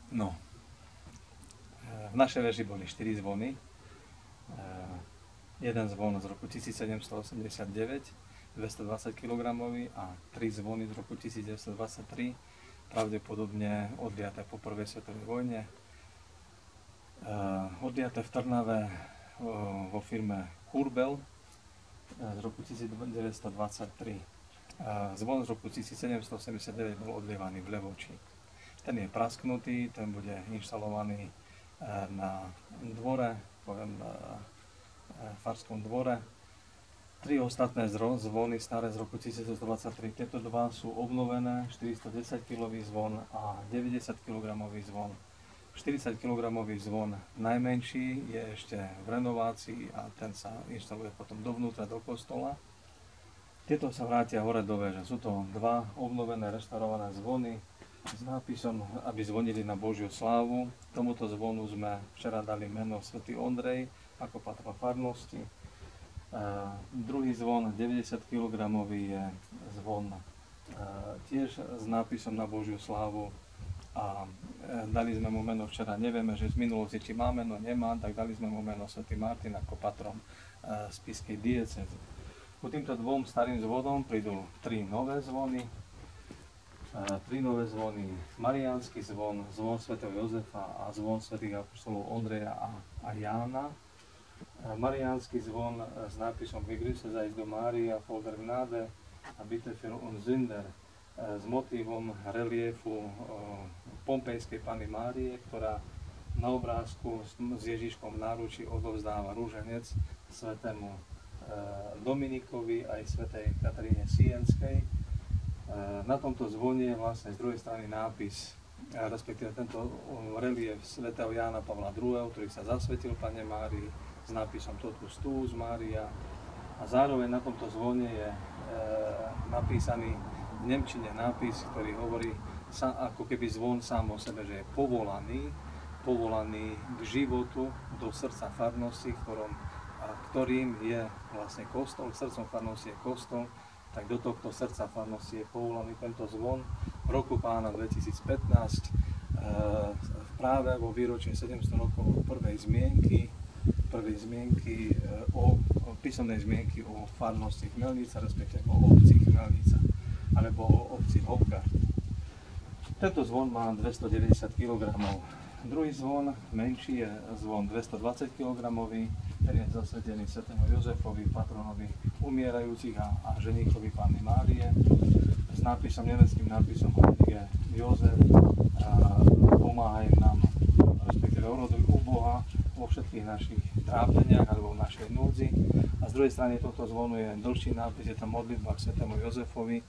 No, v našej veži boli 4 zvony. Jeden zvon z roku 1789, 220 kg a 3 zvony z roku 1923, pravdepodobne odliaté po prvej svetovej vojne. Odliaté v Trnave vo firme Kurbel z roku 1923. Zvon z roku 1789 bol odlievaný v Levoči. Ten je prasknutý, ten bude inštalovaný na dvore, farskom dvore. 3 ostatné zvony staré z roku 1923, tieto dva sú obnovené, 410 kg zvon a 90 kg zvon. 40 kg zvon najmenší je ešte v renovácii a ten sa inštaluje potom dovnútra do kostola. Tieto sa vrátia hore do veže. Sú to dva obnovené, reštaurované zvony s nápisom, aby zvonili na Božiu slávu. Tomuto zvonu sme včera dali meno Svätý Ondrej ako patron farnosti. Druhý zvon, 90 kg, je zvon tiež s nápisom na Božiu slávu a dali sme mu meno včera, nevieme, že z minulosti či má meno, nemá, tak dali sme mu meno Svätý Martin ako patron spišskej diecézy. Ku týmto dvom starým zvonom prídu 3 nové zvony. 3 nové zvony, Mariánsky zvon, zvon svätého Jozefa a zvon svätých apoštolov Ondreja a Jána. Mariánsky zvon s nápisom Begrüße seist du Maria, voll der Gnade a bitte für uns Sünder s motívom reliefu Pompejskej Panny Márie, ktorá na obrázku s Ježiškom v náručí odovzdáva rúženec svätému Dominikovi aj svätej Kataríne Sienskej. Na tomto zvone je vlastne z druhej strany nápis, respektíve tento relief svätého Jána Pavla II, ktorý sa zasvetil Panne Márii s nápisom Totus tuus Maria, a zároveň na tomto zvone je napísaný v nemčine nápis, ktorý hovorí ako keby zvon sám o sebe, že je povolaný k životu do srdca farnosti, ktorým je vlastne kostol, srdcom farnosti je kostol, tak do tohto srdca farnosti je povolaný tento zvon. V roku Pána 2015 práve vo výročí 700 rokov písomnej zmienky o farnosti Chmelnica, respektíve o obci Chmelnica alebo o obci Hofgard. Tento zvon má 290 kg. Druhý zvon, menší, je zvon 220 kg, ten je zasvetený svätému Jozefovi, patronovi umierajúcich a ženíchovi Panny Márie, s nápisom, nemeckým nápisom Heilige Jozef, pomáhaj nám, respektíve oroduj u Boha vo všetkých našich trápeniach alebo v našej núdzi. A z druhej strany tohto zvonu je dlhší nápis, je tam modlitba k svätému Jozefovi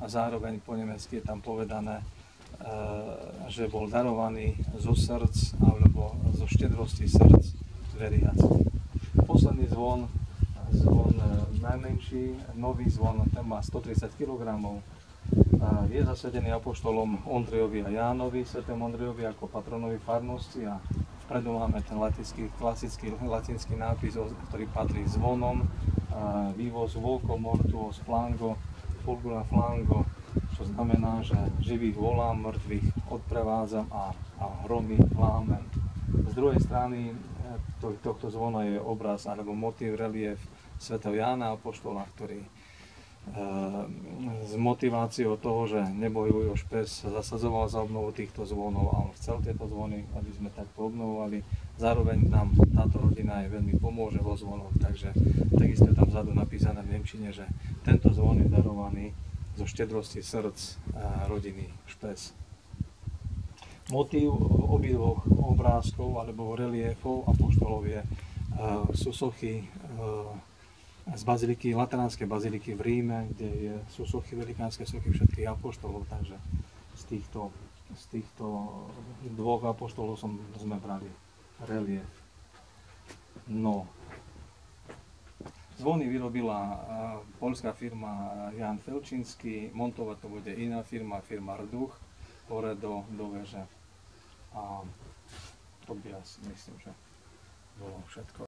a zároveň po nemecky je tam povedané, že bol darovaný zo srdc alebo zo štedrosti srdc veriacich. Posledný zvon najmenší, nový zvon, ten má 130 kg. Je zasvetený apoštolom Ondrejovi a Jánovi, svätému Ondrejovi ako patronovi farnosti, a vpredu máme ten klasický latinský nápis, ktorý patrí zvonom, vivos voco mortuos flango, fulgura flango, čo znamená, že živých volám, mŕtvych odprevádzam a hromy lámem. Z druhej strany tohto zvona je obraz alebo motív, relief svätého Jána apoštola, ktorý s motiváciou toho, že nebojuje už pes, zasadzoval za obnovu týchto zvonov a on chcel tieto zvony, aby sme takto obnovovali. Zároveň nám táto rodina aj veľmi pomôže vo zvonoch, takže takisto je tam vzadu napísané v nemčine, že tento zvon je darovaný zo štedrosti srdc rodiny Špes. Motív obidvoch obrázkov alebo reliefov apoštolov sú sochy z baziliky, Lateránskej baziliky v Ríme, kde sú sochy, velikánske sochy všetkých apoštolov, takže z týchto dvoch apoštolov sme brali relief. No, zvony vyrobila poľská firma Jan Felčínsky, montovať to bude iná firma Rduch, hore do veže. A to by asi, myslím, že bolo všetko.